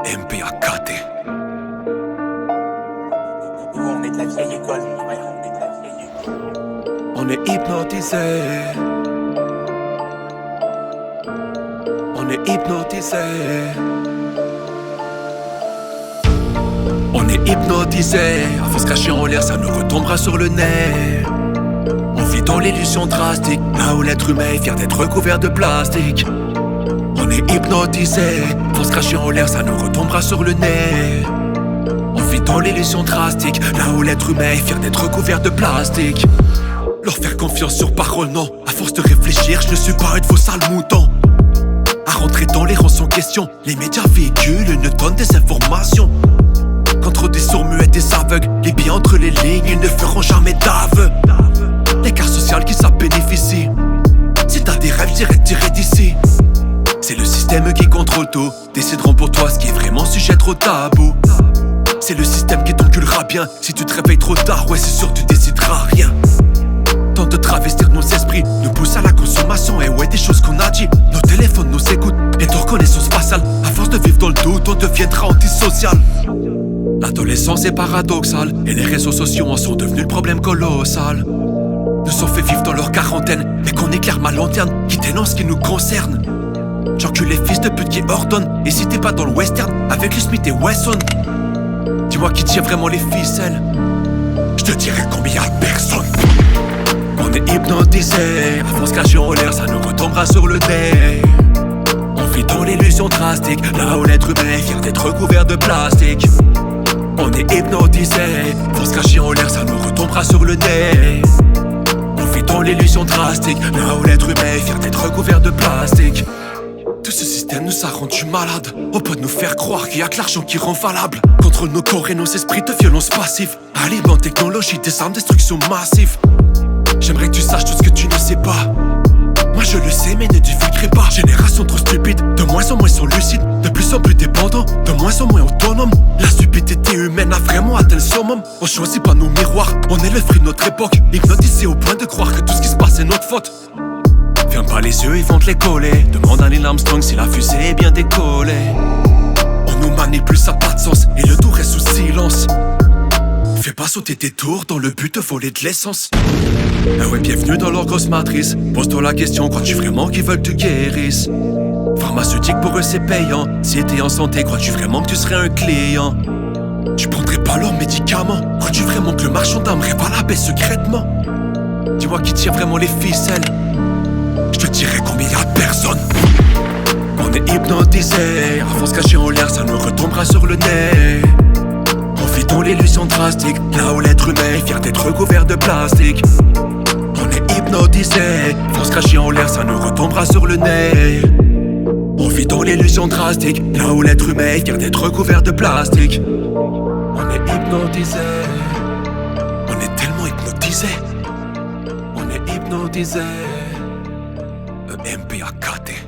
MPAKT. On est de la vieille école. Ouais, on est de la vieille école. On est hypnotisé. On est hypnotisé. On est hypnotisé. À force cachée en l'air, ça nous retombera sur le nez. On vit dans l'illusion drastique, là où l'être humain est fier d'être recouvert de plastique. On est hypnotisé. Force cachée en l'air, ça nous retombera sur le nez. On vit dans l'illusion drastique, là où l'être humain est fier d'être recouvert de plastique. Leur faire confiance sur parole, non. À force de réfléchir, je ne suis pas un de vos sales moutons. À rentrer dans les rangs sans question, les médias véhiculent une tonne des informations. Contre des sourds-muets, des aveugles, les pieds entre les lignes, ils ne feront jamais d'aveu. L'écart social qui ça bénéficie. Si t'as des rêves, j'irai te tirer d'ici. C'est le système qui contrôle tout, décideront pour toi ce qui est vraiment sujet trop tabou. C'est le système qui t'enculera bien. Si tu te réveilles trop tard, ouais c'est sûr tu décideras rien. Tant de travestir nos esprits nous pousse à la consommation. Et ouais, des choses qu'on a dit, nos téléphones nous écoutent et de reconnaissance faciale. À force de vivre dans le doute, on deviendra antisocial. L'adolescence est paradoxale et les réseaux sociaux en sont devenus le problème colossal. Nous ont fait vivre dans leur quarantaine, mais qu'on éclaire ma lanterne qui dénonce ce qui nous concerne. J'encule les fils de pute qui ordonnent. Et si t'es pas dans le western, avec le Smith et Wesson, dis-moi qui tient vraiment les ficelles. Je te dirai combien y'a de personnes. On est hypnotisé, à force cachée en l'air, ça nous retombera sur le nez. On vit dans l'illusion drastique, là où l'être humain est fier d'être recouvert de plastique. On est hypnotisé, force cachée en l'air, ça nous retombera sur le nez. On vit dans l'illusion drastique, là où l'être humain est fier d'être recouvert de plastique. Tout ce système nous a rendu malades. On peut nous faire croire qu'il y a que l'argent qui rend valable. Contrôle nos corps et nos esprits de violence passive. Alimente technologie, des armes, destruction massive. J'aimerais que tu saches tout ce que tu ne sais pas. Moi je le sais mais ne divulguerai pas. Génération trop stupide, de moins en moins sont lucides. De plus en plus dépendants, de moins en moins autonomes. La stupidité humaine a vraiment atteint le summum. On choisit pas nos miroirs, on est le fruit de notre époque. Hypnotisé au point de croire que tout ce qui se passe est notre faute. Ferme pas les yeux, ils vont te les coller. Demande à Neil Armstrong si la fusée est bien décollée. On nous manipule, ça n'a pas de sens. Et le tout reste sous silence. Fais pas sauter tes tours dans le but de voler de l'essence. Ah ouais, bienvenue dans leur grosse matrice. Pose-toi la question, crois-tu vraiment qu'ils veulent que tu guérisses? Pharmaceutique pour eux c'est payant. Si t'es en santé, crois-tu vraiment que tu serais un client? Tu prendrais pas leurs médicaments? Crois-tu vraiment que le marchand d'âme rêve à la paix secrètement? Dis-moi qui tire vraiment les ficelles. Je te dirai combien y'a de personnes. On est hypnotisé, à force cachée en l'air, ça nous retombera sur le nez. On vit dans l'illusion drastique, là où l'être humain est fier d'être recouvert de plastique. On est hypnotisé, force cachée en l'air, ça nous retombera sur le nez. On vit dans l'illusion drastique, là où l'être humain est fier d'être recouvert de plastique. On est hypnotisé, on est tellement hypnotisé. On est hypnotisé. MPAKT.